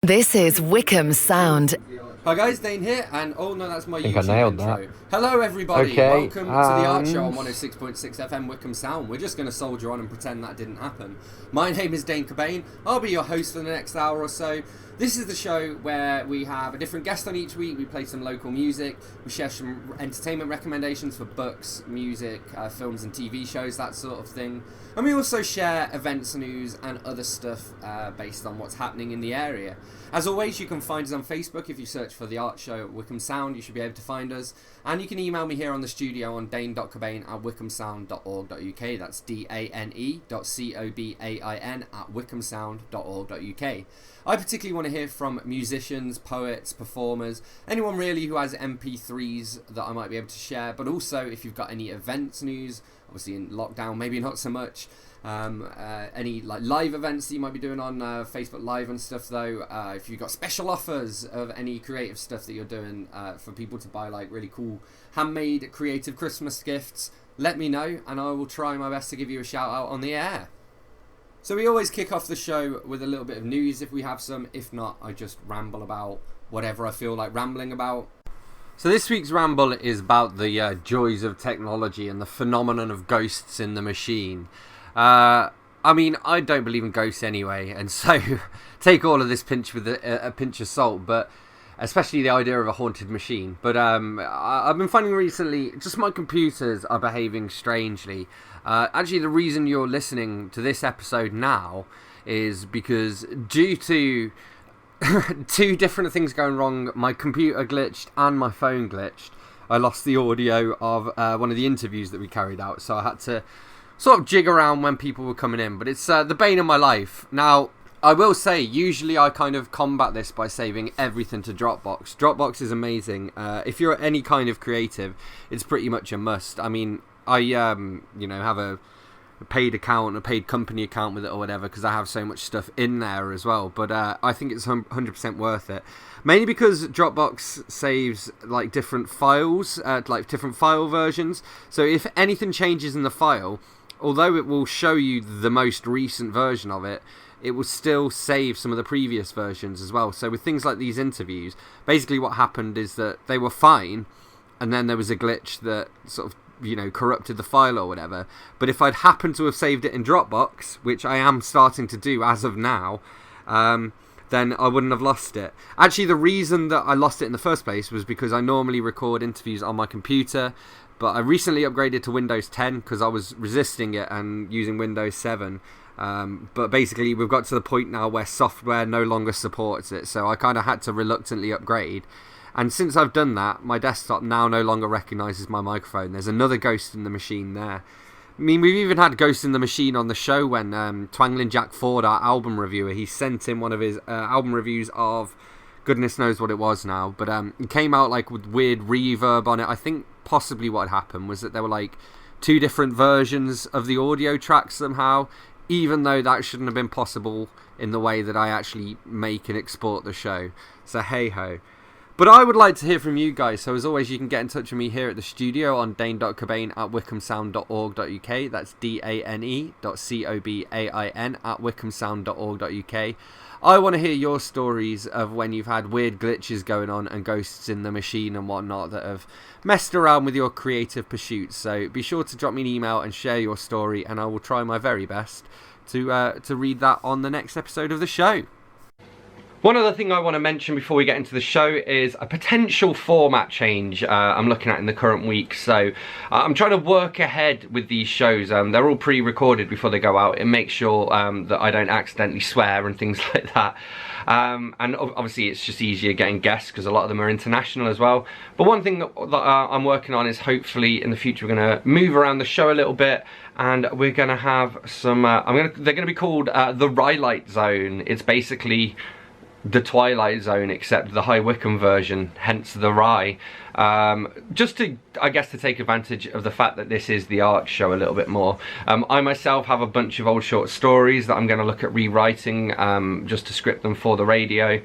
This is Wycombe Sound. Hi guys, Dane here, and oh no, that's my think I YouTube nailed intro. that. Hello everybody, Okay, welcome to the Art Show on 106.6 FM Wycombe Sound. We're just going to soldier on and pretend that didn't happen. My name is Dane Cobain, I'll be your host for the next hour or so. This is the show where we have a different guest on each week, we play some local music, we share some entertainment recommendations for books, music, films and TV shows, that sort of thing. And we also share events, news and other stuff based on what's happening in the area. As always, you can find us on Facebook. If you search for The Art Show at Wycombe Sound, you should be able to find us. And you can email me here on the studio on dane.cobain@wycombesound.org.uk. That's dane.cobain@wycombesound.org.uk. I particularly want to hear from musicians, poets, performers, anyone really who has MP3s that I might be able to share. But also, if you've got any events news, obviously in lockdown, maybe not so much. Any like live events that you might be doing on Facebook Live and stuff though, if you've got special offers of any creative stuff that you're doing for people to buy, like really cool handmade creative Christmas gifts, let me know and I will try my best to give you a shout out on the air. So we always kick off the show with a little bit of news if we have some. If not, I just ramble about whatever I feel like rambling about. So this week's ramble is about the joys of technology and the phenomenon of ghosts in the machine. I mean, I don't believe in ghosts anyway, and so take all of this pinch with a pinch of salt, but especially the idea of a haunted machine. But I've been finding recently, just my computers are behaving strangely. Actually, the reason you're listening to this episode now is because due to two different things going wrong, my computer glitched and my phone glitched. I lost the audio of one of the interviews that we carried out, so I had to sort of jig around when people were coming in, but it's the bane of my life. Now, I will say, usually I kind of combat this by saving everything to Dropbox. Dropbox is amazing. If you're any kind of creative, it's pretty much a must. I mean, I have a paid account, a paid company account with it or whatever, because I have so much stuff in there as well, but I think it's 100% worth it. Mainly because Dropbox saves like different files, like different file versions, so if anything changes in the file, although it will show you the most recent version of it, it will still save some of the previous versions as well. So with things like these interviews, basically what happened is that they were fine, and then there was a glitch that sort of, corrupted the file or whatever. But if I'd happened to have saved it in Dropbox, which I am starting to do as of now, then I wouldn't have lost it. Actually, the reason that I lost it in the first place was because I normally record interviews on my computer, but I recently upgraded to Windows 10 because I was resisting it and using Windows 7. But basically, we've got to the point now where software no longer supports it, so I kind of had to reluctantly upgrade. And since I've done that, my desktop now no longer recognises my microphone. There's another ghost in the machine there. I mean, we've even had Ghost in the Machine on the show when Twangling Jack Ford, our album reviewer, he sent in one of his album reviews of goodness knows what it was now, but it came out like with weird reverb on it. I think possibly what had happened was that there were like two different versions of the audio track somehow, even though that shouldn't have been possible in the way that I actually make and export the show. So hey ho. But I would like to hear from you guys, so as always you can get in touch with me here at the studio on dane.cobain@wycombesound.org.uk. That's dane.cobain@wycombesound.org.uk. I want to hear your stories of when you've had weird glitches going on and ghosts in the machine and whatnot that have messed around with your creative pursuits. So be sure to drop me an email and share your story, and I will try my very best to read that on the next episode of the show. One other thing I want to mention before we get into the show is a potential format change I'm looking at in the current week. So I'm trying to work ahead with these shows. They're all pre-recorded before they go out. It makes sure that I don't accidentally swear and things like that. And obviously it's just easier getting guests because a lot of them are international as well. But one thing that I'm working on is hopefully in the future we're going to move around the show a little bit, and we're going to have some they're going to be called the Rhylight Zone. It's basically the Twilight Zone except the High Wycombe version, hence the Rye. Just to, I guess, to take advantage of the fact that this is the art show a little bit more. I myself have a bunch of old short stories that I'm going to look at rewriting just to script them for the radio,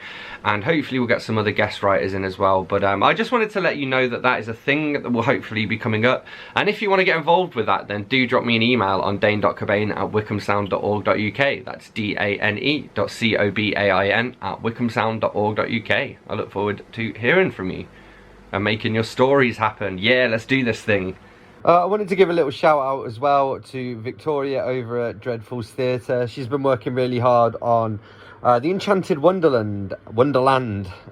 and hopefully we'll get some other guest writers in as well. But I just wanted to let you know that that is a thing that will hopefully be coming up, and if you want to get involved with that, then do drop me an email on dane.cobain@wycombesound.org.uk. That's dane.cobain@wycombesound.org.uk. wycombesound.org.uk. I look forward to hearing from you and making your stories happen. Yeah, let's do this thing. I wanted to give a little shout out as well to Victoria over at Dreadfuls Theatre. She's been working really hard on the Enchanted Wonderland,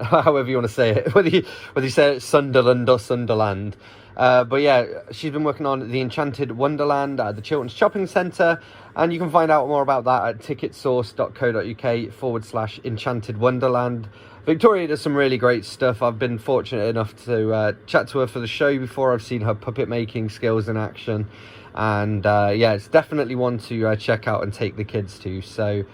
however you want to say it, whether you say it Sunderland or Sunderland. But yeah, she's been working on the Enchanted Wonderland at the Chilterns Shopping Centre, and you can find out more about that at ticketsource.co.uk/Enchanted Wonderland. Victoria does some really great stuff. I've been fortunate enough to chat to her for the show before. I've seen her puppet making skills in action, and yeah, it's definitely one to check out and take the kids to. So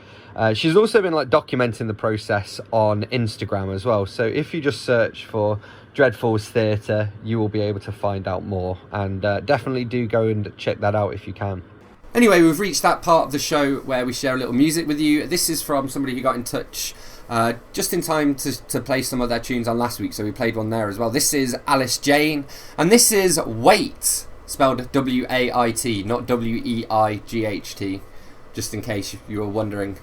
she's also been like documenting the process on Instagram as well. So if you just search for Dreadfuls Theatre, you will be able to find out more, and definitely do go and check that out if you can. Anyway, we've reached that part of the show where we share a little music with you. This is from somebody who got in touch just in time to play some of their tunes on last week, so we played one there as well. This is Alice Jane, and this is Wait, spelled W-A-I-T, not W-E-I-G-H-T, just in case you were wondering.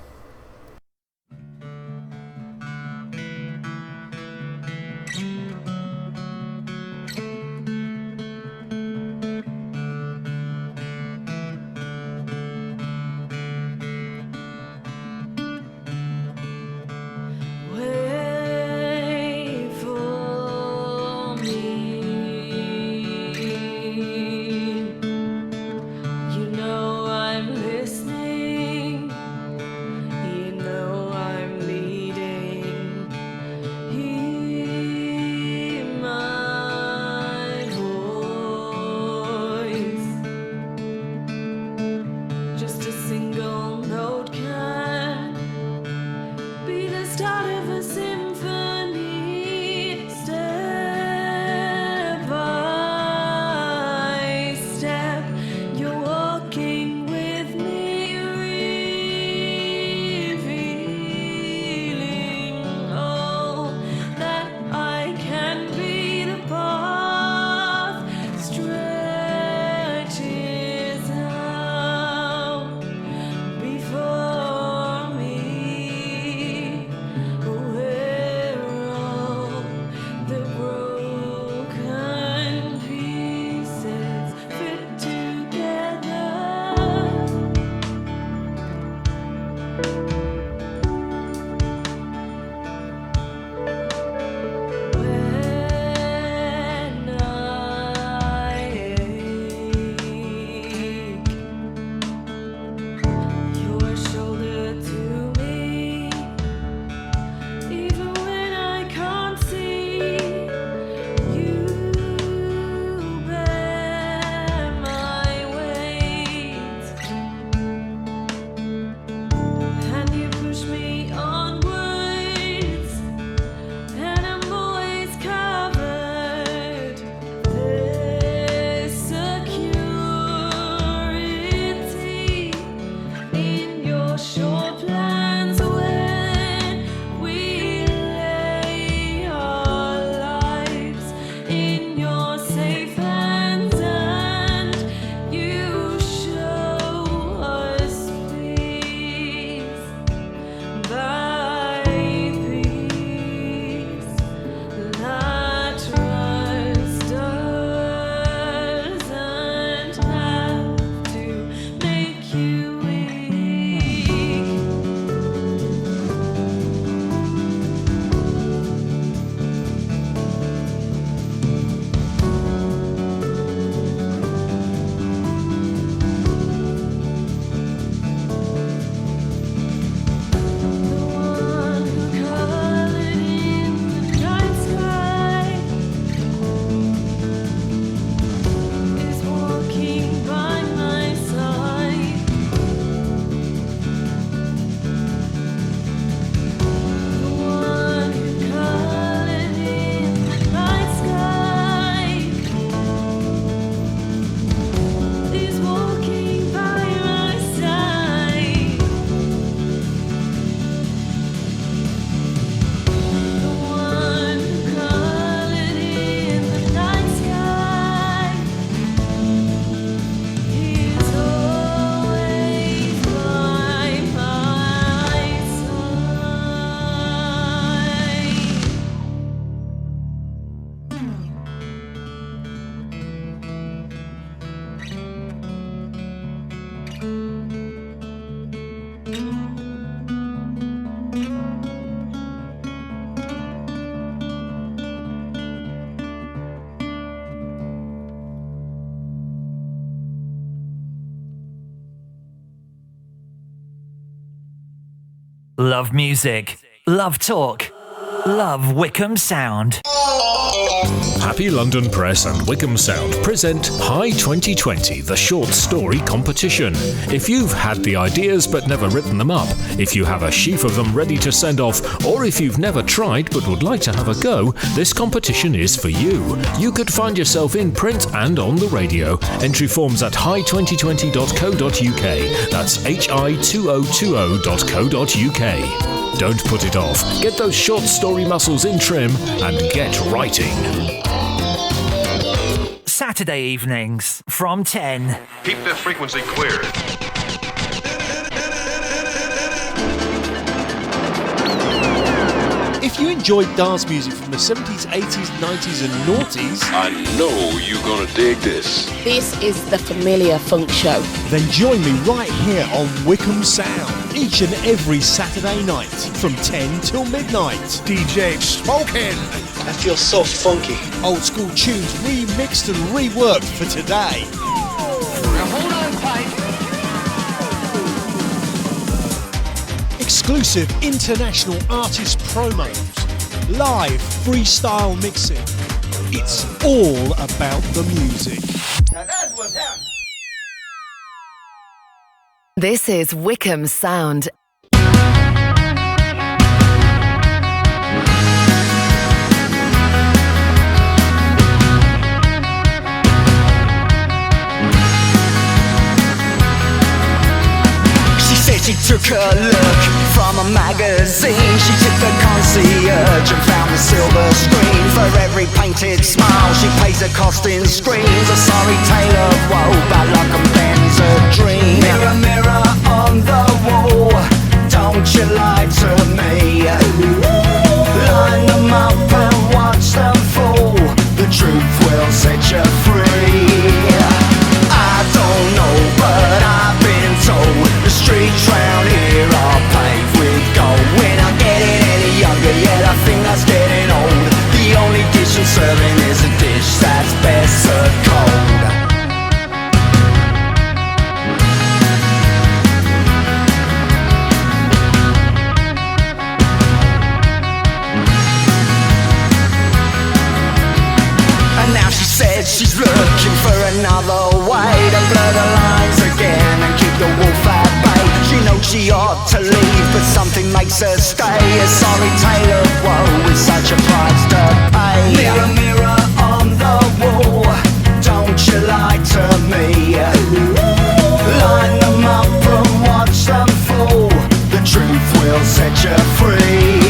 Love music. Love talk. Love Wycombe Sound. Happy London Press and Wycombe Sound present High 2020, the short story competition. If you've had the ideas but never written them up, if you have a sheaf of them ready to send off, or if you've never tried but would like to have a go, this competition is for you. You could find yourself in print and on the radio. Entry forms at high2020.co.uk. That's hi2020.co.uk. Don't put it off. Get those short story muscles in trim and get writing. Saturday evenings from 10. Keep the frequency clear. If you enjoyed dance music from the 70s, 80s, 90s and noughties, I know you're gonna dig this. This is the Familiar Funk Show. then join me right here on Wycombe Sound each and every Saturday night from 10 till midnight. DJ Smoking. That feels so funky. Old school tunes remixed and reworked for today. Now hold on tight. Exclusive international artist promos. Live freestyle mixing. It's all about the music. Now that's what's happening. This is Wycombe Sound. She took a look from a magazine. She took the concierge and found the silver screen. For every painted smile she pays a cost in screens. A sorry tale of woe, bad luck and Ben's a dream. Mirror, mirror on the wall, don't you lie to me. Line them up and watch them fall. The truth will set you free. I don't know, but I've been told the streets round here are paved with gold. We're not getting any younger yet, I think that's getting old. The only dish I'm serving is a dish that's best served cold. And now she says she's looking for another way to blur the lines again and keep the wolf at bay. She knows she ought to leave, but something makes her stay. A sorry tale of woe with such a price to pay. Mirror, mirror on the wall, don't you lie to me. Line them up and watch them fall. The truth will set you free.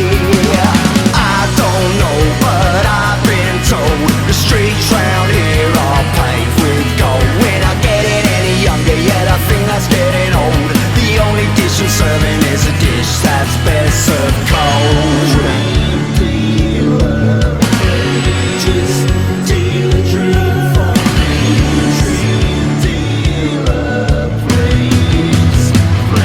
I don't know, but I've been told the streets round here are paved with gold. We're not getting any younger yet, I think that's getting old. The only dish I'm serving is a dish that's best served cold. Just deal a dream for me. Dealer, please, please me.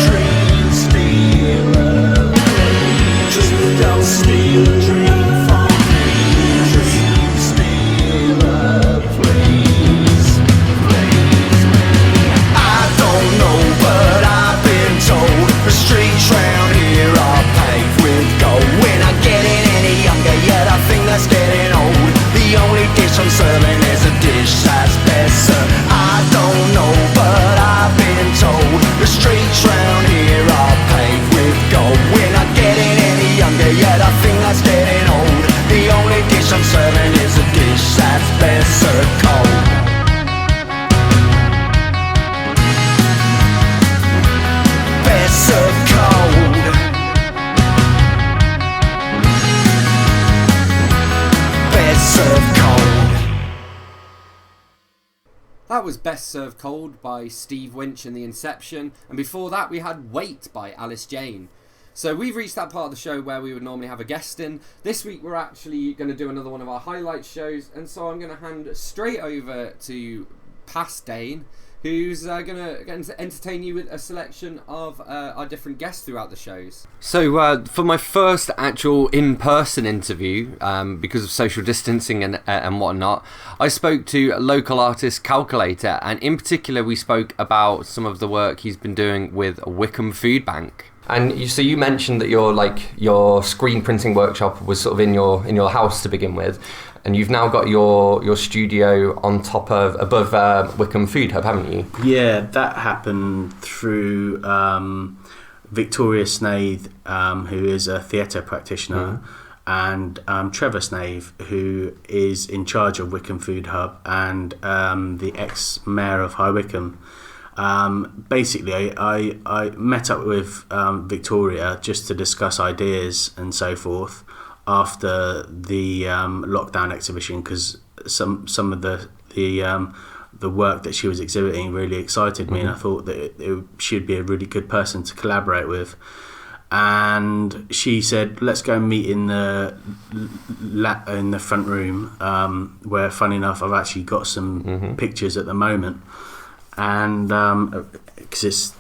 Dream stealer, just don't steal a dream from me. Dream stealer, please, please me. I don't know, but I've been told the streets round here are paved with gold. We're not getting any younger yet, I think that's getting old. The only dish I'm serving is a dish that's best served. I don't know, but I've been told the streets round here are paved with gold. We're not getting any younger yet, I think that's getting old. The only dish I'm serving is a dish that's best served cold. Best served cold. Best served cold. That was Best Served Cold by Steve Winch and the Inception, and before that we had Wait by Alice Jane. So we've reached that part of the show where we would normally have a guest in. This week we're actually going to do another one of our highlight shows, and so I'm going to hand straight over to past Dane, who's going to entertain you with a selection of our different guests throughout the shows. So for my first actual in-person interview, because of social distancing and whatnot, I spoke to local artist Kalkalata, and in particular we spoke about some of the work he's been doing with Wycombe Food Bank. And so you mentioned that your screen printing workshop was sort of in your house to begin with, and you've now got your studio on top of above Wycombe Food Hub, haven't you? Yeah, that happened through Victoria Snaith, who is a theatre practitioner, and Trevor Snaith, who is in charge of Wycombe Food Hub and the ex-mayor of High Wycombe. Basically, I met up with Victoria just to discuss ideas and so forth after the lockdown exhibition, because some of the work that she was exhibiting really excited me, and I thought that she'd be a really good person to collaborate with. And she said, let's go and meet in the front room, where, funny enough, I've actually got some pictures at the moment. And because it's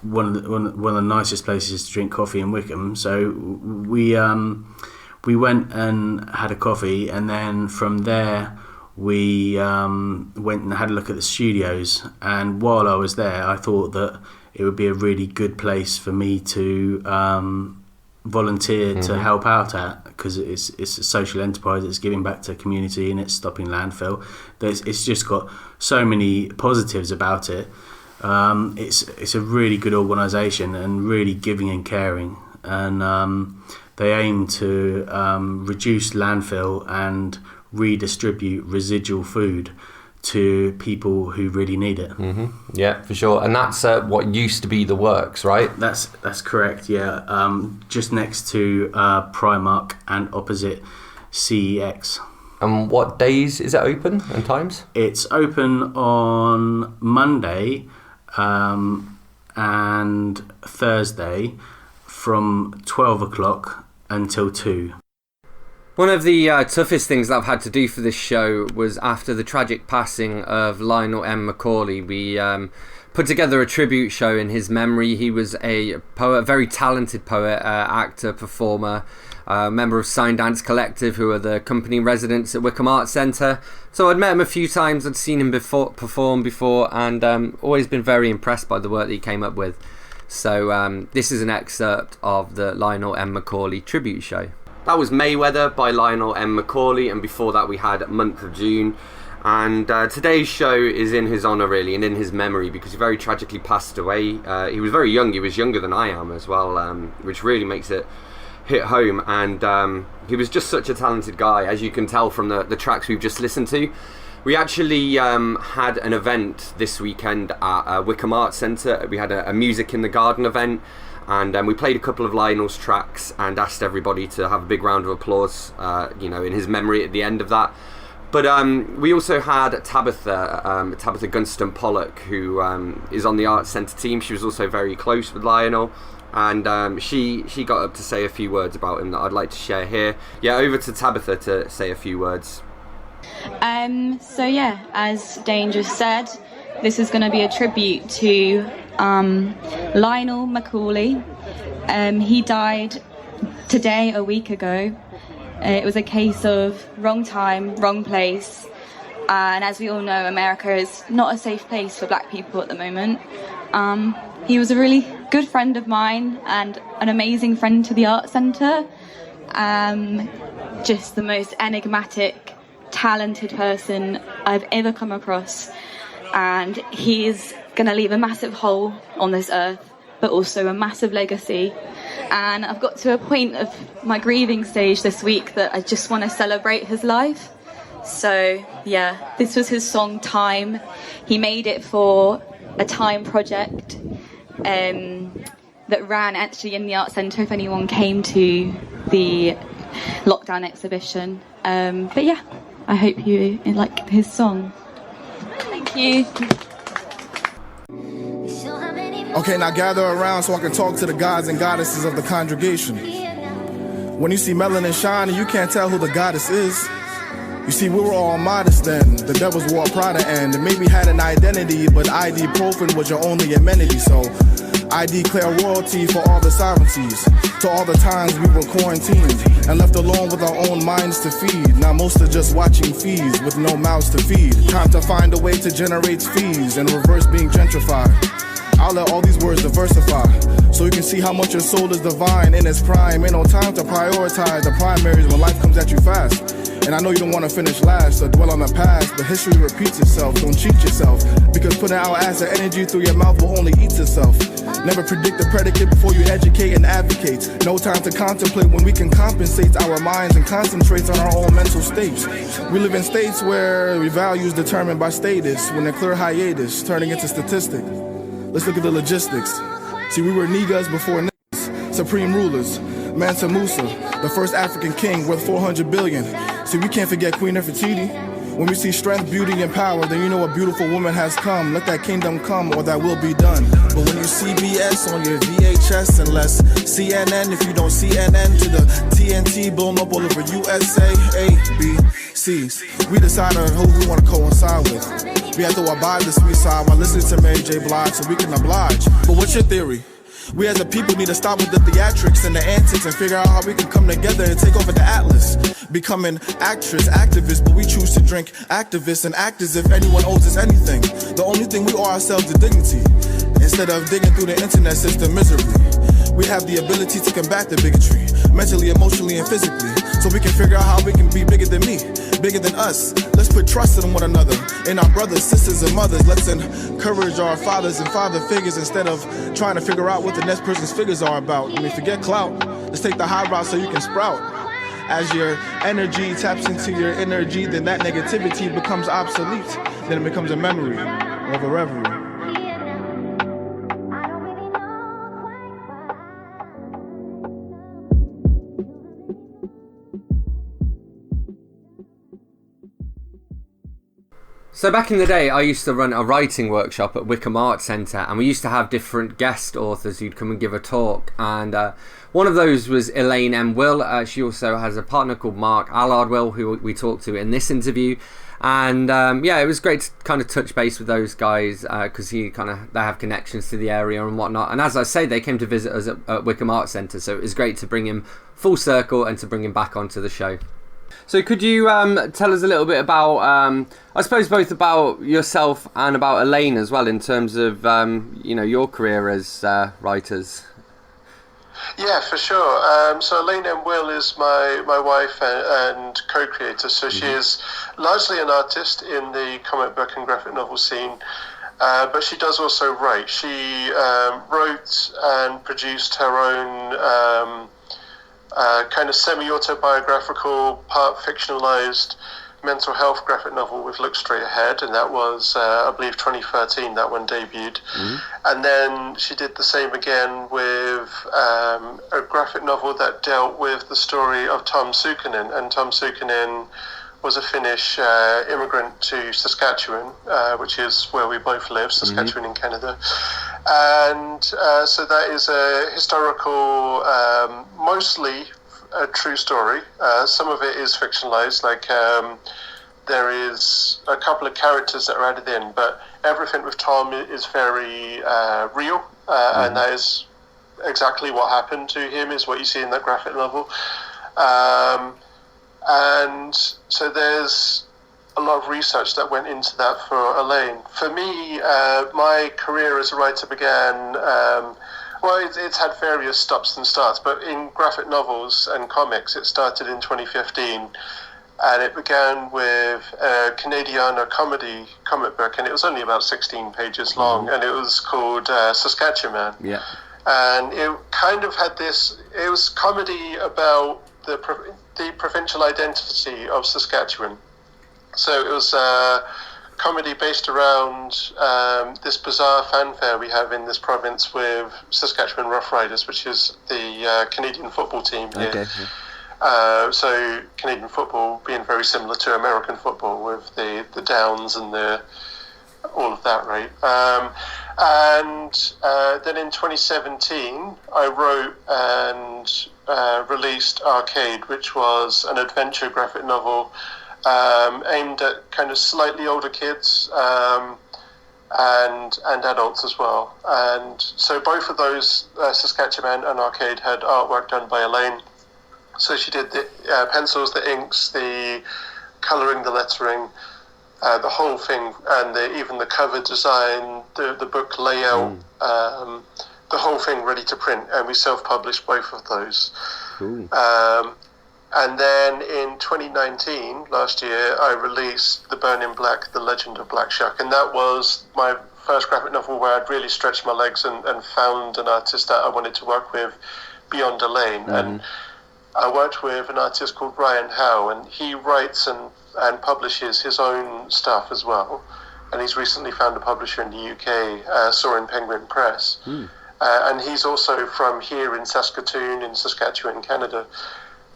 one of the nicest places to drink coffee in Wycombe, so we went and had a coffee, and then from there we went and had a look at the studios. And while I was there, I thought that it would be a really good place for me to volunteer to help out at, because it's a social enterprise. It's giving back to the community and it's stopping landfill. It's just got so many positives about it. It's a really good organisation and really giving and caring, and they aim to reduce landfill and redistribute residual food to people who really need it. Yeah, for sure. And that's what used to be the Works, right? That's correct, yeah. Just next to Primark and opposite CEX. And what days is it open and times? It's open on Monday and Thursday from 12 o'clock until 2. One of the toughest things that I've had to do for this show was after the tragic passing of Lionel M. Macauley. We put together a tribute show in his memory. He was a poet, very talented poet, actor, performer, member of Sign Dance Collective, who are the company residents at Wycombe Arts Centre. So I'd met him a few times, I'd seen him perform before, and always been very impressed by the work that he came up with. So this is an excerpt of the Lionel M. Macauley tribute show. That was Mayweather by Lionel M. Macauley, and before that we had Month of June. And today's show is in his honour, really, and in his memory, because he very tragically passed away. He was very young. He was younger than I am as well, which really makes it hit home. And he was just such a talented guy, as you can tell from the tracks we've just listened to. We actually had an event this weekend at Wycombe Arts Centre. We had a Music in the Garden event, and we played a couple of Lionel's tracks and asked everybody to have a big round of applause, in his memory at the end of that. But we also had Tabitha Gunston-Pollock, who is on the Arts Centre team. She was also very close with Lionel, and she got up to say a few words about him that I'd like to share here. Yeah, over to Tabitha to say a few words. So yeah, as Dane just said, this is going to be a tribute to Lionel Macauley. He died today, a week ago. It was a case of wrong time, wrong place, and as we all know, America is not a safe place for black people at the moment. He was a really good friend of mine and an amazing friend to the Arts Centre. Just the most enigmatic, talented person I've ever come across, and he's going to leave a massive hole on this earth, but also a massive legacy. And I've got to a point of my grieving stage this week that I just want to celebrate his life. So yeah, this was his song Time. He made it for a Time project that ran actually in the Arts Centre if anyone came to the lockdown exhibition. But yeah, I hope you like his song. Thank you. So how many Okay, now gather around so I can talk to the gods and goddesses of the congregation. When you see melanin shining, you can't tell who the goddess is. You see, we were all modest then. The devils wore Prada and maybe had an identity, but ID profane was your only amenity. So I declare royalty for all the sovereignties, to all the times we were quarantined and left alone with our own minds to feed. Now most are just watching fees with no mouths to feed. Time to find a way to generate fees and reverse being gentrified. I'll let all these words diversify, so you can see how much your soul is divine in its prime. Ain't no time to prioritize the primaries when life comes at you fast. And I know you don't want to finish last or dwell on the past, but history repeats itself. Don't cheat yourself, because putting out acid energy through your mouth will only eat itself. Never predict the predicate before you educate and advocate. No time to contemplate when we can compensate our minds and concentrate on our own mental states. We live in states where values determined by status, when they're clear hiatus, turning into statistic. Let's look at the logistics. See, we were niggas before niggas, supreme rulers. Mansa Musa, the first African king worth 400 billion. See, we can't forget Queen Nefertiti. When we see strength, beauty, and power, then you know a beautiful woman has come. Let that kingdom come, or that will be done. But when you see BS on your VHS, and less CNN, if you don't CNN, to the TNT blown up all over USA, A, B, C's. We decide on who we want to coincide with. We have to abide the sweet side while listening to Mary J. Blige so we can oblige. But what's your theory? We as a people need to stop with the theatrics and the antics and figure out how we can come together and take over the atlas. Becoming actress, activist, but we choose to drink activists and act as if anyone owes us anything. The only thing we owe ourselves is dignity, instead of digging through the internet system miserably. We have the ability to combat the bigotry, mentally, emotionally, and physically, so we can figure out how we can be bigger than me, bigger than us. Let's put trust in one another, in our brothers, sisters, and mothers. Let's encourage our fathers and father figures instead of trying to figure out what the next person's figures are about. I mean, forget clout. Let's take the high route so you can sprout. As your energy taps into your energy, then that negativity becomes obsolete. Then it becomes a memory of a reverie. So back in the day, I used to run a writing workshop at Wycombe Arts Centre, and we used to have different guest authors who'd come and give a talk. And one of those was Elaine M. Will. She also has a partner called Mark Allard Will, who we talked to in this interview. And yeah, it was great to kind of touch base with those guys because they have connections to the area and whatnot. And as I say, they came to visit us at Wycombe Arts Centre, so it was great to bring him full circle and to bring him back onto the show. So could you tell us a little bit about, I suppose, both about yourself and about Elaine as well, in terms of, your career as writers? Yeah, for sure. So Elaine M. Will is my wife and co-creator. So she is largely an artist in the comic book and graphic novel scene, but she does also write. She wrote and produced her own kind of semi-autobiographical, part fictionalized mental health graphic novel with Look Straight Ahead, and that was, I believe, 2013, that one debuted. And then she did the same again with a graphic novel that dealt with the story of Tom Suukkonen, and Tom Suukkonen was a Finnish immigrant to Saskatchewan, which is where we both live, Saskatchewan in Canada. And so that is a historical, mostly a true story. Some of it is fictionalized, like there is a couple of characters that are added in, but everything with Tom is very real, and that is exactly what happened to him, is what you see in that graphic novel. And so there's a lot of research that went into that for Elaine. For me, my career as a writer began, it's had various stops and starts, but in graphic novels and comics, it started in 2015. And it began with a Canadiana comedy comic book, and it was only about 16 pages long, and it was called Saskatchewan. Yeah. And it kind of had this, it was comedy about the provincial identity of Saskatchewan. So it was a comedy based around this bizarre fanfare we have in this province with Saskatchewan Roughriders, which is the Canadian football team here. Okay. So Canadian football being very similar to American football with the downs and all of that, right? And then in 2017, I wrote and released Arcade, which was an adventure graphic novel aimed at kind of slightly older kids and adults as well. And so both of those, Saskatchewan and Arcade, had artwork done by Elaine. So she did the pencils, the inks, the colouring, the lettering, the whole thing, and even the cover design, the book layout, the whole thing ready to print. And we self-published both of those. Cool. And then in 2019, last year, I released The Burn in Black, The Legend of Black Shuck. And that was my first graphic novel where I'd really stretched my legs and found an artist that I wanted to work with beyond Elaine. And I worked with an artist called Ryan Howe, and he writes and publishes his own stuff as well. And he's recently found a publisher in the UK, Soaring Penguin Press. And he's also from here in Saskatoon, in Saskatchewan, Canada.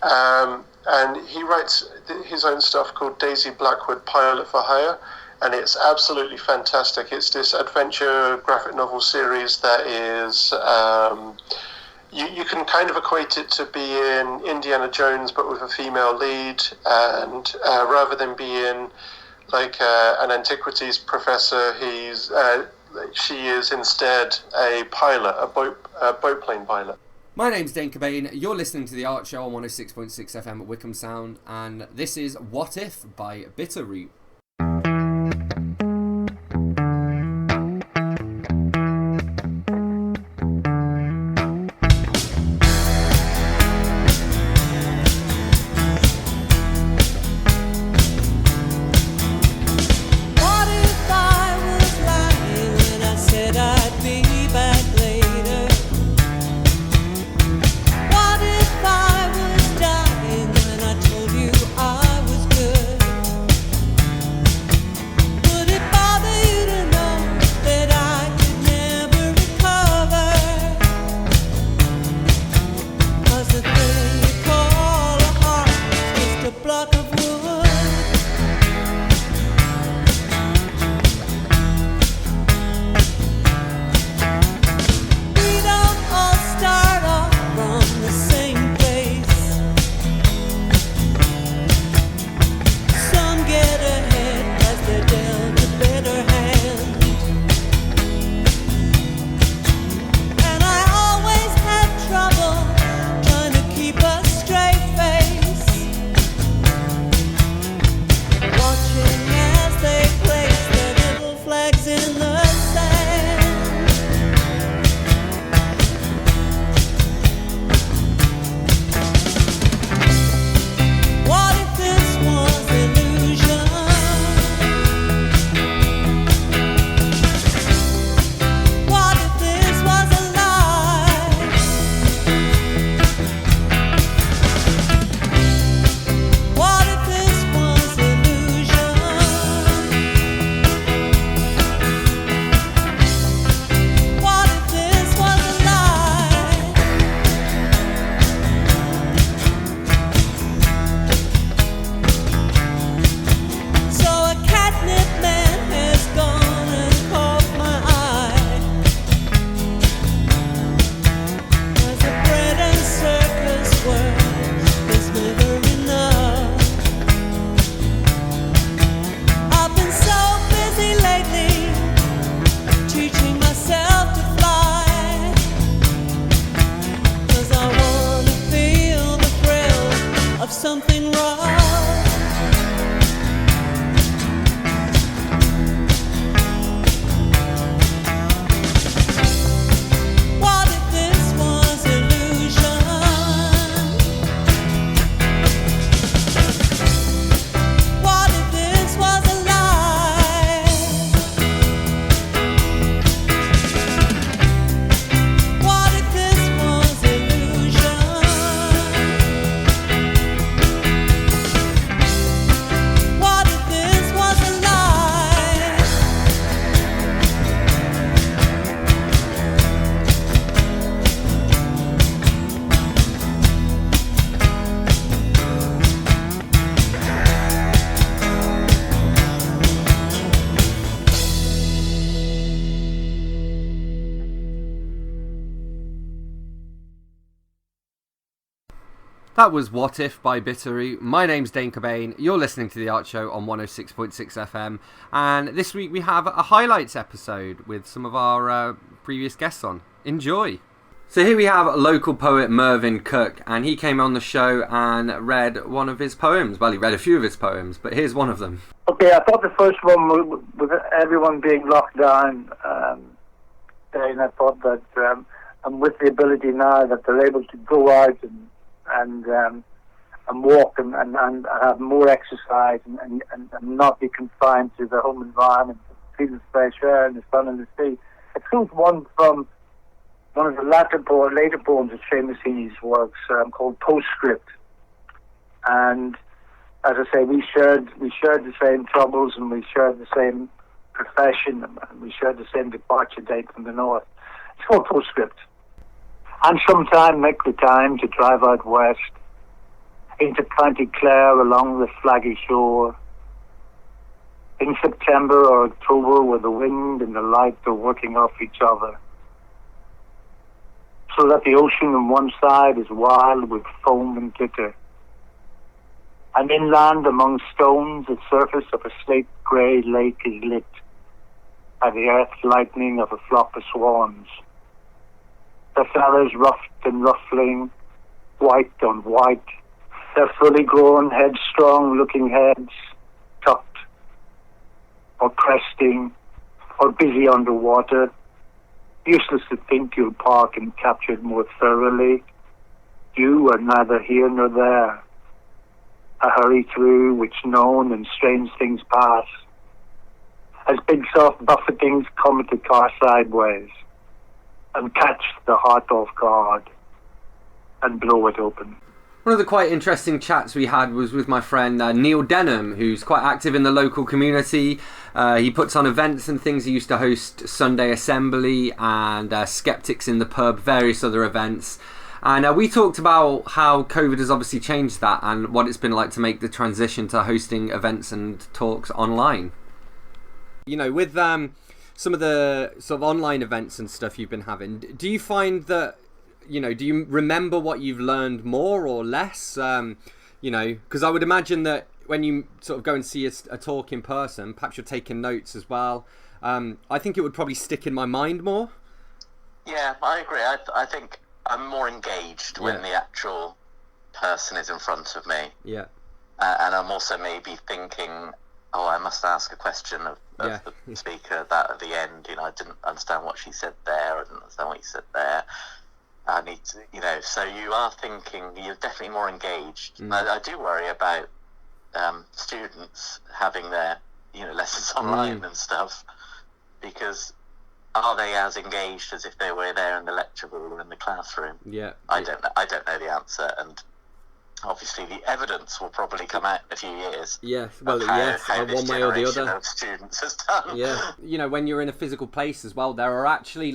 And he writes his own stuff called Daisy Blackwood Pilot for Hire, and it's absolutely fantastic. It's this adventure graphic novel series that is, you can kind of equate it to being Indiana Jones but with a female lead, and rather than being like an antiquities professor, she is instead a pilot, a boat plane pilot. My name's Dane Cobain, you're listening to The Art Show on 106.6 FM at Wycombe Sound, and this is What If by Bitterroot. That was What If by Bitterroot. My name's Dane Cobain. You're listening to The Art Show on 106.6 FM. And this week we have a highlights episode with some of our previous guests on. Enjoy. So here we have local poet Mervyn Cooke, and he came on the show and read one of his poems. Well, he read a few of his poems, but here's one of them. Okay, I thought the first one, with everyone being locked down, and I thought that, and with the ability now that they're able to go out and walk and have more exercise and not be confined to their home environment, feel the fresh air and the sun and the sea. I chose one from one of the later poems of Seamus Heaney's works called Postscript. And as I say, we shared the same troubles, and we shared the same profession, and we shared the same departure date from the north. It's called Postscript. And sometime make the time to drive out west into County Clare along the flaggy shore. In September or October, where the wind and the light are working off each other, so that the ocean on one side is wild with foam and glitter, and inland among stones the surface of a slate-grey lake is lit by the earth lightning of a flock of swans. Their feathers ruffed and ruffling, white on white, their fully grown, headstrong-looking heads tucked, or cresting, or busy underwater. Useless to think you'll park and capture it more thoroughly. You are neither here nor there. A hurry through which known and strange things pass, as big soft buffetings come at the car sideways, and catch the heart off guard, and blow it open. One of the quite interesting chats we had was with my friend Neil Denham, who's quite active in the local community. He puts on events and things. He used to host Sunday Assembly and Skeptics in the Pub, various other events. And we talked about how COVID has obviously changed that and what it's been like to make the transition to hosting events and talks online. You know, with some of the sort of online events and stuff you've been having, do you find that, you know, do you remember what you've learned more or less? You know, because I would imagine that when you sort of go and see a talk in person, perhaps you're taking notes as well. I think it would probably stick in my mind more. Yeah, I agree. I think I'm more engaged when the actual person is in front of me. Yeah. And I'm also maybe thinking, I must ask a question of the speaker that at the end. You know, I didn't understand what she said there. I didn't understand what you said there. I need to, you know, so you are thinking, you're definitely more engaged. I do worry about students having their, you know, lessons online and stuff, because are they as engaged as if they were there in the lecture room or in the classroom? Yeah. I don't know the answer, and obviously the evidence will probably come out in a few years. Yes, well, how one way or the other. Of students has done. Yeah, you know, when you're in a physical place as well, there are actually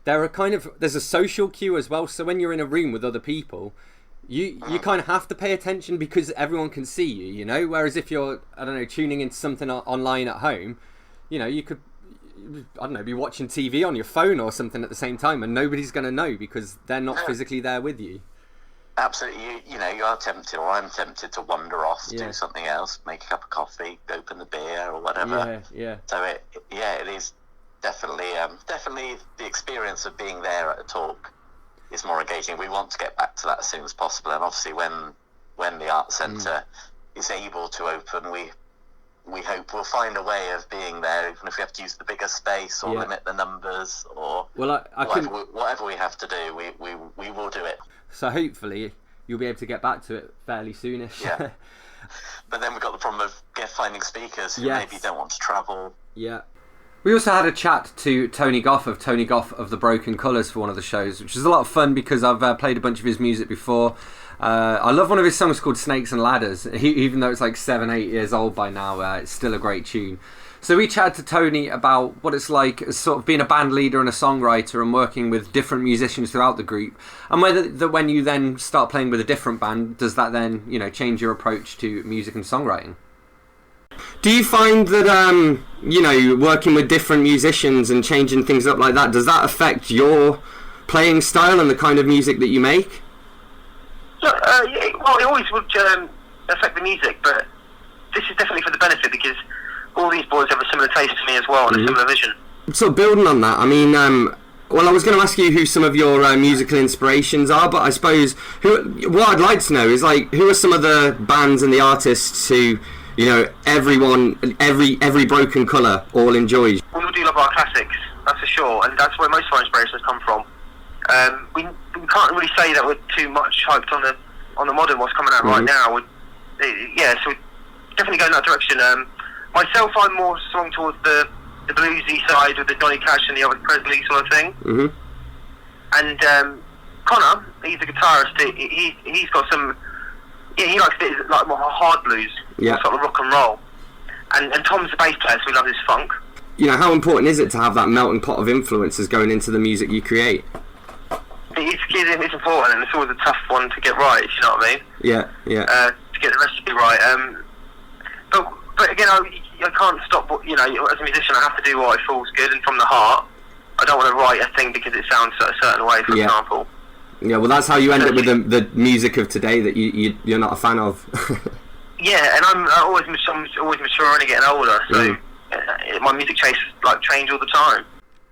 there's a social cue as well. So when you're in a room with other people, you kind of have to pay attention because everyone can see you, you know. Whereas if you're, I don't know, tuning into something online at home, you know, you could, I don't know, be watching TV on your phone or something at the same time, and nobody's going to know because they're not physically there with you. Absolutely, you know, you are tempted, or I'm tempted to wander off, do something else, make a cup of coffee, open the beer or whatever. Yeah. So it is definitely the experience of being there at a talk is more engaging. We want to get back to that as soon as possible, and obviously when the art centre is able to open, we hope we'll find a way of being there, even if we have to use the bigger space or limit the numbers or whatever we have to do, we will do it. So hopefully you'll be able to get back to it fairly soonish. Yeah. But then we've got the problem of finding speakers who maybe don't want to travel. Yeah. We also had a chat to Tony Goff of the Broken Colours for one of the shows, which is a lot of fun because I've played a bunch of his music before. I love one of his songs called Snakes and Ladders. Even though it's like 7-8 years old by now, it's still a great tune. So we chatted to Tony about what it's like as sort of being a band leader and a songwriter and working with different musicians throughout the group, and whether that when you then start playing with a different band, does that then, you know, change your approach to music and songwriting? Do you find that, you know, working with different musicians and changing things up like that, does that affect your playing style and the kind of music that you make? Look, well, it always would affect the music, but this is definitely for the benefit because all these boys have a similar taste to me as well and a similar vision. So building on that, I mean, well, I was going to ask you who some of your musical inspirations are, but I suppose what I'd like to know is like who are some of the bands and the artists who, you know, everyone, every broken colour all enjoys. We all do love our classics, that's for sure, and that's where most of our inspirations come from. We can't really say that we're too much hyped on the modern what's coming out right now. So we're definitely going that direction. Myself, I'm more swung towards the bluesy side with the Johnny Cash and the Elvis Presley sort of thing. And Connor, he's a guitarist. He's got some. Yeah, he likes a bit like more hard blues, sort of rock and roll. And Tom's the bass player, so he loves his funk. You know, how important is it to have that melting pot of influences going into the music you create? It's important, and it's always a tough one to get right. You know what I mean? Yeah. To get the recipe right. But again, I can't stop. You know, as a musician, I have to do what I feel's good and from the heart. I don't want to write a thing because it sounds a certain way, for example. Yeah, well, that's how you end up with the music of today that you're not a fan of. Yeah, and I'm always maturing and getting older, so my music tastes like change all the time.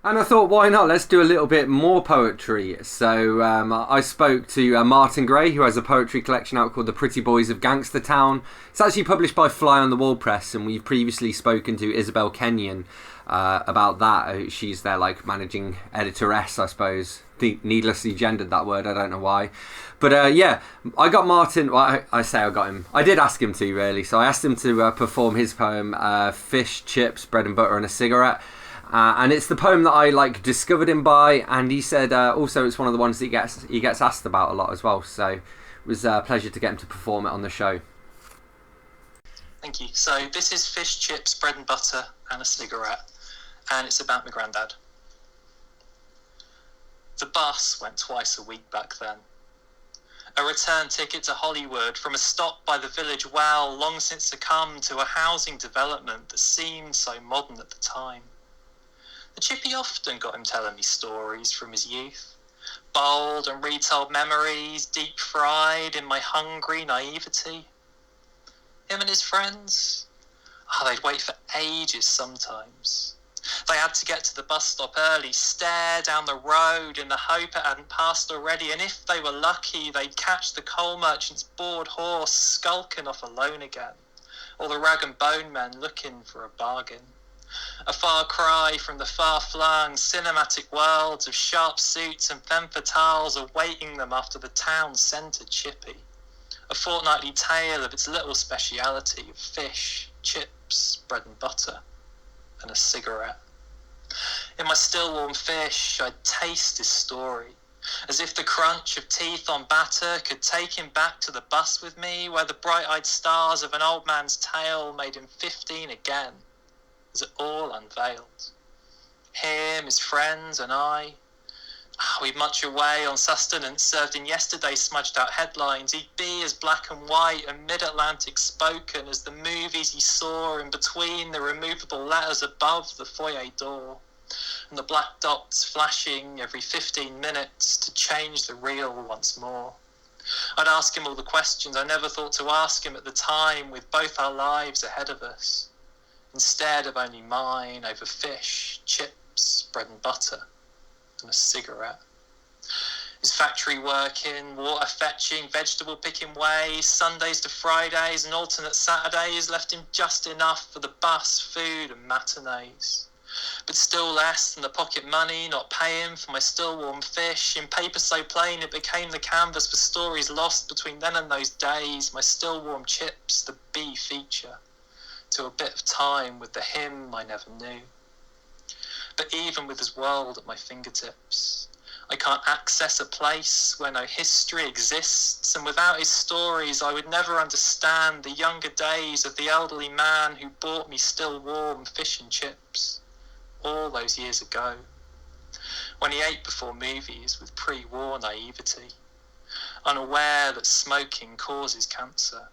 And I thought, why not? Let's do a little bit more poetry. So I spoke to Martin Gray, who has a poetry collection out called The Pretty Boys of Gangstertown. It's actually published by Fly on the Wall Press, and we've previously spoken to Isabel Kenyon about that. She's their like managing editoress, I suppose. Needlessly gendered that word, I don't know why. But I got Martin. Well, I say I got him. I did ask him to, really. So I asked him to perform his poem, Fish, Chips, Bread and Butter and a Cigarette. And it's the poem that I like discovered him by, and he said also it's one of the ones that he gets asked about a lot as well. So it was a pleasure to get him to perform it on the show. Thank you. So this is Fish, Chips, Bread and Butter and a Cigarette, and it's about my granddad. The bus went twice a week back then. A return ticket to Hollywood from a stop by the village well, long since succumbed to a housing development that seemed so modern at the time. The chippy often got him telling me stories from his youth, bold and retold memories, deep fried in my hungry naivety. Him and his friends, they'd wait for ages sometimes. They had to get to the bus stop early, stare down the road in the hope it hadn't passed already, and if they were lucky, they'd catch the coal merchant's bored horse skulking off alone again, or the rag and bone men looking for a bargain. A far cry from the far-flung cinematic worlds of sharp suits and femme fatales awaiting them after the town centre chippy. A fortnightly tale of its little speciality of fish, chips, bread and butter, and a cigarette. In my still warm fish, I'd taste his story, as if the crunch of teeth on batter could take him back to the bus with me, where the bright-eyed stars of an old man's tale made him 15 again. As it all unveiled. Him, his friends, and I. We'd munch away on sustenance served in yesterday's smudged-out headlines. He'd be as black and white and mid-Atlantic spoken as the movies he saw in between the removable letters above the foyer door, and the black dots flashing every 15 minutes to change the reel once more. I'd ask him all the questions I never thought to ask him at the time, with both our lives ahead of us. Instead of only mine, over fish, chips, bread and butter, and a cigarette. His factory working, water fetching, vegetable picking ways, Sundays to Fridays and alternate Saturdays left him just enough for the bus, food and matinees. But still less than the pocket money not paying for my still warm fish, in paper so plain it became the canvas for stories lost between then and those days, my still warm chips, the B feature. To a bit of time with the him I never knew. But even with his world at my fingertips, I can't access a place where no history exists, and without his stories I would never understand the younger days of the elderly man who bought me still warm fish and chips, all those years ago, when he ate before movies with pre-war naivety, unaware that smoking causes cancer,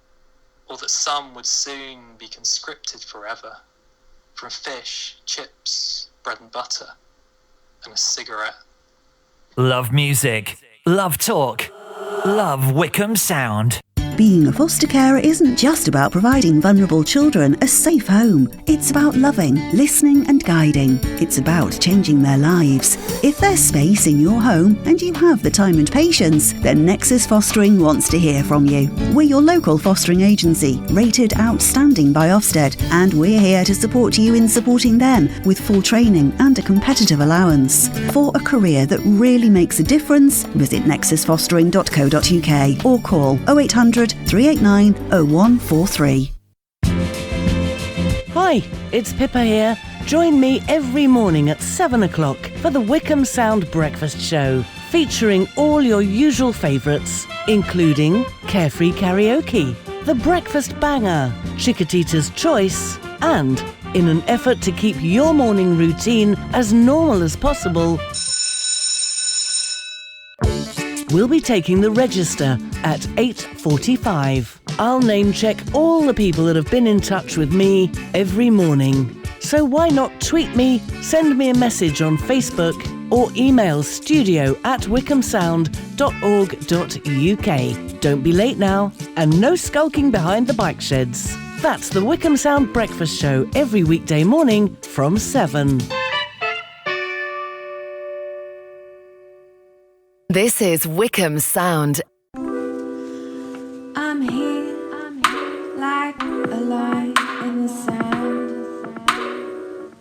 or that some would soon be conscripted forever from fish, chips, bread and butter, and a cigarette. Love music, love talk, Love Wycombe Sound. Being a foster carer isn't just about providing vulnerable children a safe home. It's about loving, listening and guiding. It's about changing their lives. If there's space in your home and you have the time and patience, then Nexus Fostering wants to hear from you. We're your local fostering agency, rated outstanding by Ofsted, and we're here to support you in supporting them with full training and a competitive allowance. For a career that really makes a difference, visit nexusfostering.co.uk or call 0800 389 0143. Hi, it's Pippa here. Join me every morning at 7 o'clock for the Wycombe Sound Breakfast Show, featuring all your usual favourites, including Carefree Karaoke, The Breakfast Banger, Chickadita's Choice, and, in an effort to keep your morning routine as normal as possible, we'll be taking the register at 8:45. I'll name check all the people that have been in touch with me every morning. So why not tweet me, send me a message on Facebook, or email studio@wycombesound.org.uk. Don't be late now, and no skulking behind the bike sheds. That's the Wycombe Sound Breakfast Show every weekday morning from 7. This is Wycombe Sound. I'm here like a line in the sand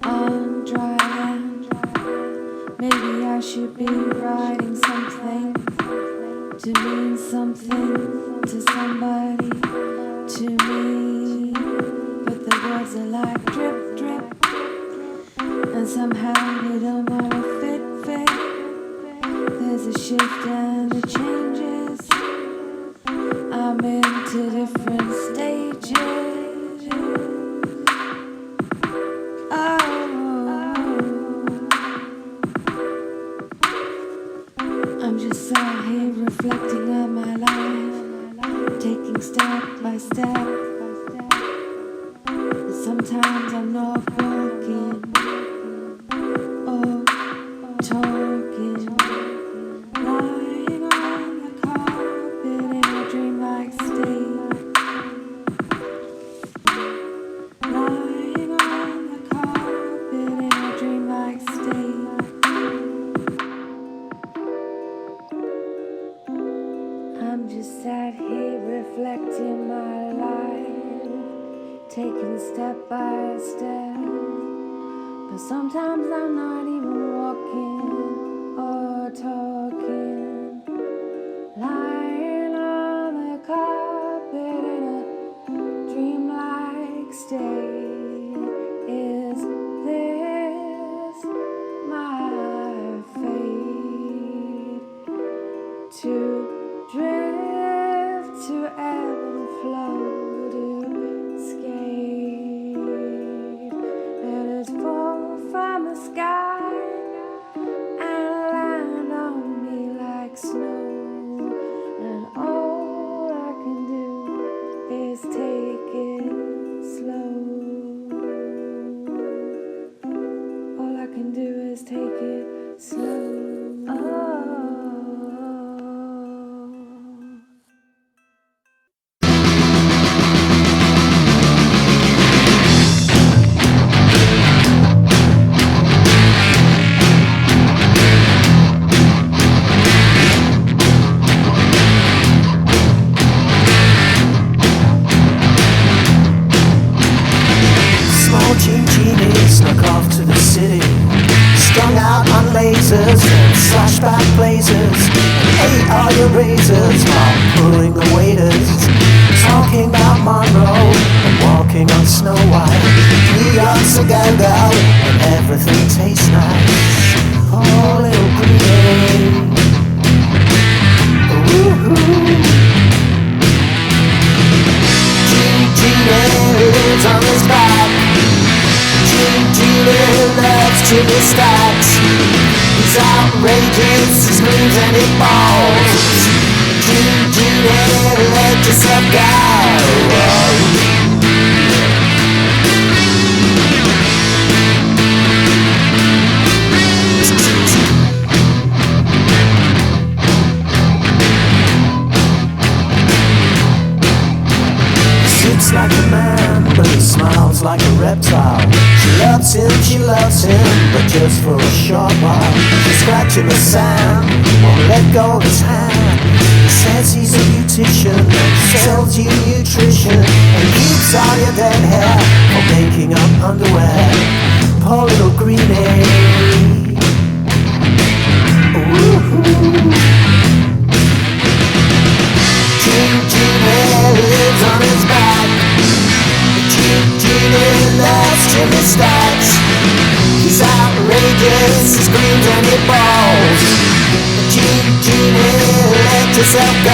on dry land. Maybe I should be writing something to mean something to somebody, to me. But the words are like drip, drip, and somehow they don't wanna fit. There's a shift and it changes. I'm into different stages. Oh, I'm just sat here reflecting on my life, taking step by step. Sometimes I'm not walking or talking. Lying on the carpet in a dreamlike state. Lying on the carpet in a dreamlike state. I'm just sat here reflecting my life, taking step by step. But sometimes I'm not even walking or talking. Lying on the carpet in a dreamlike state. Is this my fate? To drift, to ebb and flow, to skate. Let us fall from the sky and land on me like snow. And all I can do is take it slow. All I can do is take it slow. Snuck off to the city, strung out on lasers and slashback blazers, and ate all your razors while pulling the waiters, talking about Monroe and walking on Snow White. New York's a go-go and everything tastes nice. Oh, little Greenie, woo-hoo. Genie lives on his back. Genie loves Jimmy Stacks. He's outrageous, he screams and he balls. Genie, let yourself go. but he smiles like a reptile. She loves him, but just for a short while. She's scratching the sand, won't let go of his hand. He says he's a beautician, sells you nutrition, and keeps all your dead hair for making up underwear. Poor little greenie. Genie lives on his back. Genie loves Jimmy Stacks. He's outrageous, he screams and he balls. Genie, let yourself go.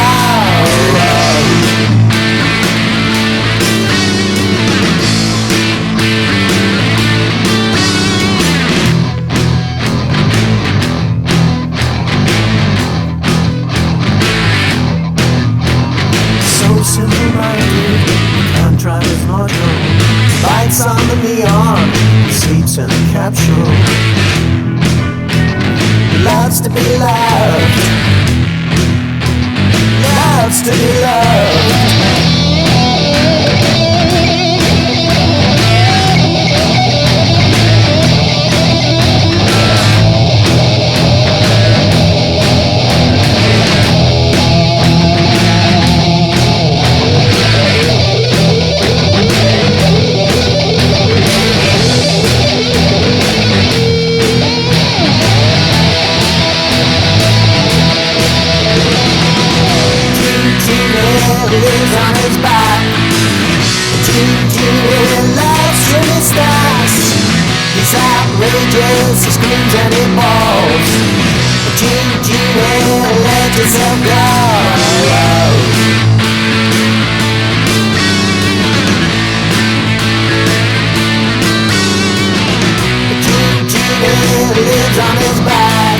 Simple-minded, can't drive his motor. Bites on the neon, sleeps in a capsule. Loves to be loved. Loves to be loved. Lives on his back. Genie loves Jimmy Stacks. He's outrageous, he screams and he balls. Genie, let yourself go. Genie lives on his back.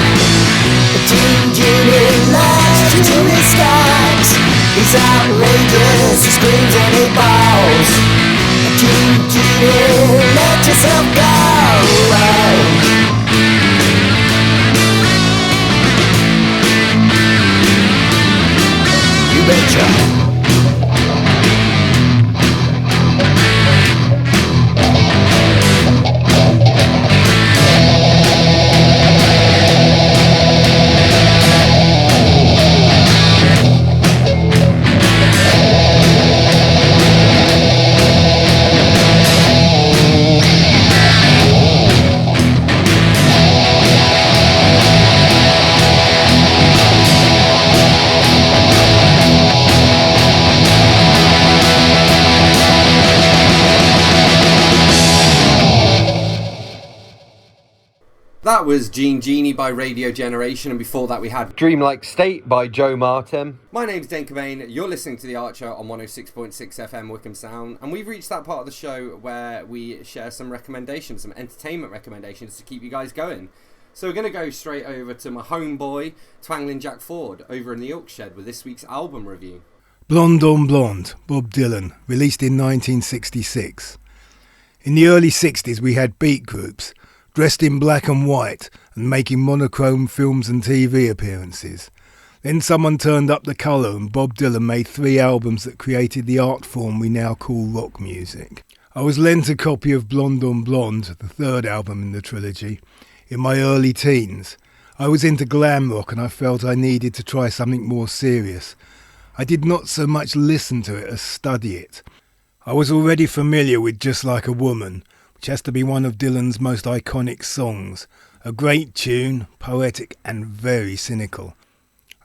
Genie loves Jimmy Stacks. He's outrageous, he screams and he balls. Genie, let yourself go. You betcha. That was Genie by Radio Generation, and before that we had Dreamlike State by Joe Martin. My name's Dane Cobain, you're listening to The Archer on 106.6 FM Wycombe Sound, and we've reached that part of the show where we share some recommendations, some entertainment recommendations to keep you guys going. So we're going to go straight over to my homeboy, Twangling Jack Ford, over in the Oak Shed with this week's album review. Blonde on Blonde, Bob Dylan, released in 1966. In the early 60s we had beat groups, dressed in black and white and making monochrome films and TV appearances. Then someone turned up the colour and Bob Dylan made 3 albums that created the art form we now call rock music. I was lent a copy of Blonde on Blonde, the 3rd album in the trilogy, in my early teens. I was into glam rock and I felt I needed to try something more serious. I did not so much listen to it as study it. I was already familiar with Just Like a Woman, which has to be one of Dylan's most iconic songs. A great tune, poetic and very cynical.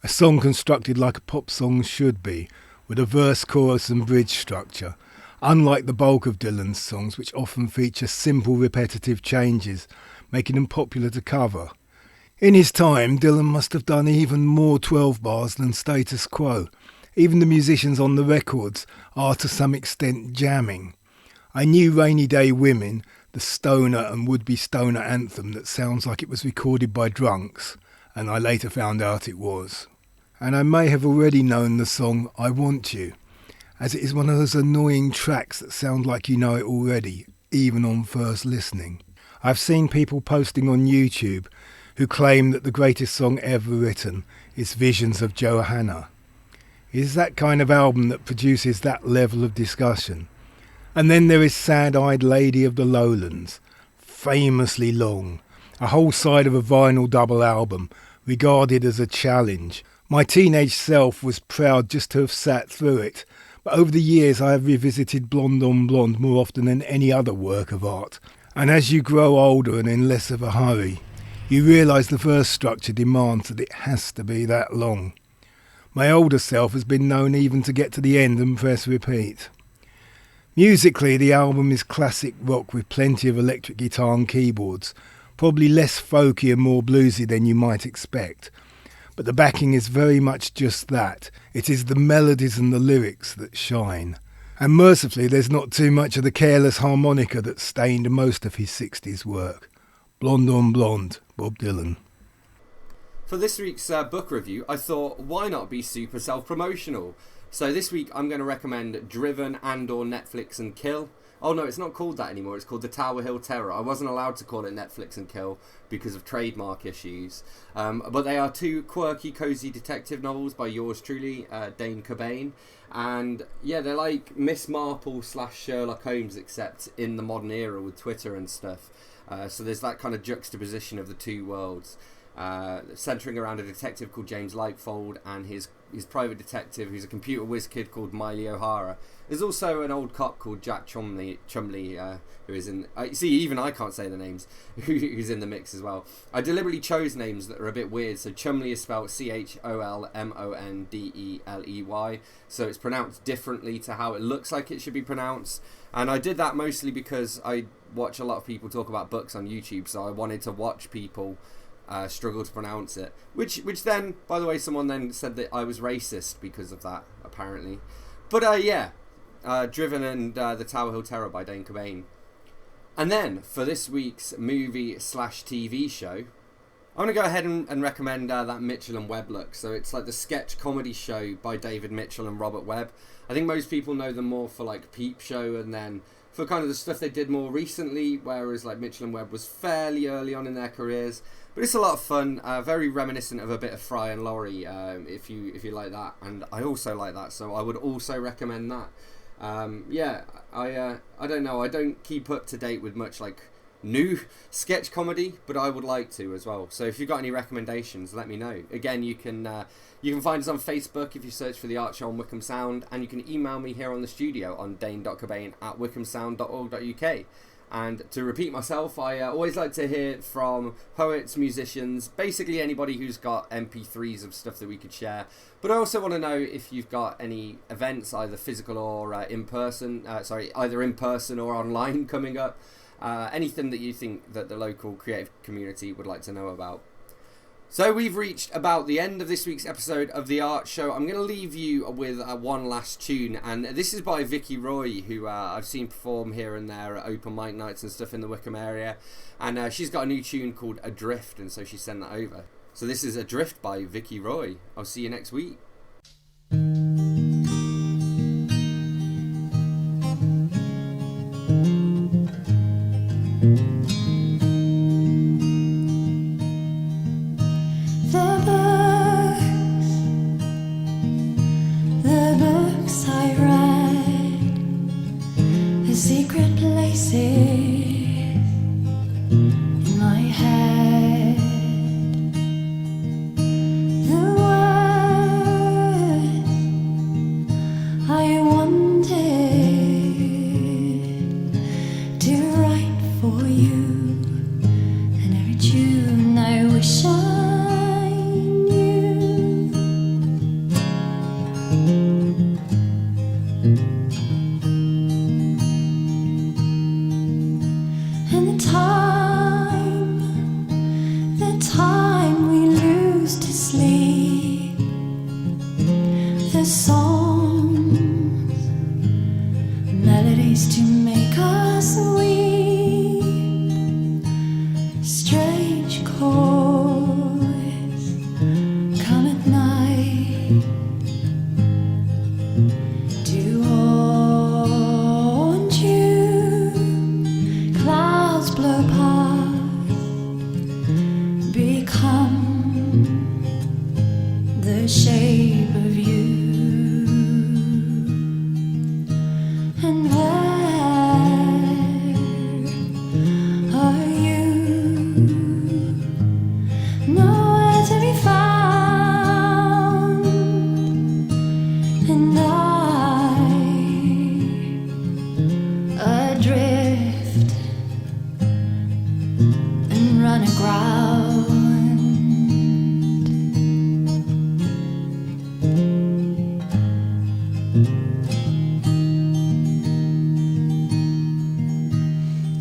A song constructed like a pop song should be, with a verse, chorus and bridge structure, unlike the bulk of Dylan's songs, which often feature simple repetitive changes, making them popular to cover. In his time, Dylan must have done even more 12 bars than Status Quo. Even the musicians on the records are to some extent jamming. I knew Rainy Day Women, the stoner and would-be stoner anthem that sounds like it was recorded by drunks, and I later found out it was. And I may have already known the song I Want You, as it is one of those annoying tracks that sound like you know it already, even on first listening. I've seen people posting on YouTube who claim that the greatest song ever written is Visions of Johanna. It is that kind of album that produces that level of discussion. And then there is Sad-Eyed Lady of the Lowlands, famously long, a whole side of a vinyl double album, regarded as a challenge. My teenage self was proud just to have sat through it, but over the years I have revisited Blonde on Blonde more often than any other work of art. And as you grow older and in less of a hurry, you realise the verse structure demands that it has to be that long. My older self has been known even to get to the end and press repeat. Musically, the album is classic rock with plenty of electric guitar and keyboards, probably less folky and more bluesy than you might expect. But the backing is very much just that. It is the melodies and the lyrics that shine. And mercifully, there's not too much of the careless harmonica that stained most of his 60s work. Blonde on Blonde, Bob Dylan. For this week's book review, I thought, why not be super self-promotional? So this week I'm going to recommend Driven and/or Netflix and Kill. Oh no, it's not called that anymore. It's called The Tower Hill Terror. I wasn't allowed to call it Netflix and Kill because of trademark issues. But they are two quirky, cosy detective novels by yours truly, Dane Cobain. And yeah, they're like Miss Marple / Sherlock Holmes, except in the modern era with Twitter and stuff. So there's that kind of juxtaposition of the two worlds. Centering around a detective called James Lightfold and his private detective, who's a computer whiz kid called Miley O'Hara. There's also an old cop called Jack Chumley, who is in... see, even I can't say the names, who's in the mix as well. I deliberately chose names that are a bit weird. So Chumley is spelled Cholmondeley, so it's pronounced differently to how it looks like it should be pronounced. And I did that mostly because I watch a lot of people talk about books on YouTube, so I wanted to watch people struggle to pronounce it, which then, by the way, someone then said that I was racist because of that, apparently. But Driven and The Tower Hill Terror by Dane Cobain. And then for this week's movie / TV show, I'm going to go ahead and recommend that Mitchell and Webb look. So it's like the sketch comedy show by David Mitchell and Robert Webb. I think most people know them more for like Peep Show and then for kind of the stuff they did more recently, whereas like Mitchell and Webb was fairly early on in their careers. But it's a lot of fun, very reminiscent of a bit of Fry and Laurie, if you like that, and I also like that, so I would also recommend that. I don't know, I don't keep up to date with much like new sketch comedy, but I would like to as well. So if you've got any recommendations, let me know. Again, you can find us on Facebook if you search for The Art Show on Wycombe Sound, and you can email me here on the studio on dane.cobain@wycombesound.org.uk. And to repeat myself, I always like to hear from poets, musicians, basically anybody who's got MP3s of stuff that we could share. But I also want to know if you've got any events, either physical or either in person or online coming up. Anything that you think that the local creative community would like to know about. So we've reached about the end of this week's episode of The Art Show. I'm going to leave you with one last tune, and this is by Vicky Roy, who I've seen perform here and there at open mic nights and stuff in the Wycombe area, and she's got a new tune called Adrift, and so she sent that over. So this is Adrift by Vicky Roy. I'll see you next week. Secret places in my head. The words I wanted to write for you, and every tune I wish I knew.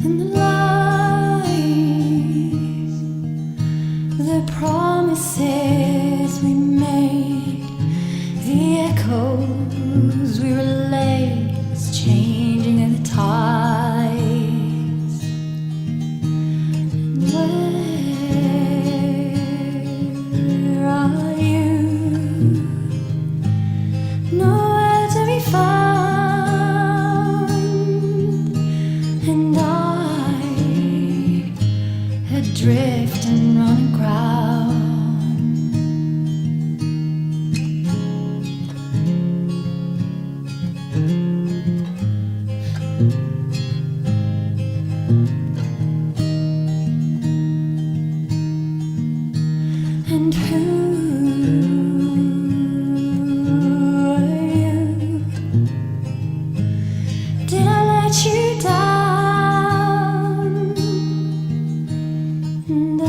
and the lies, the promises we made, the echoes we relayed, was changing in the tides. And where are you? Nowhere to be found, and I adrift and run aground. And who are you? Did I let you down? And I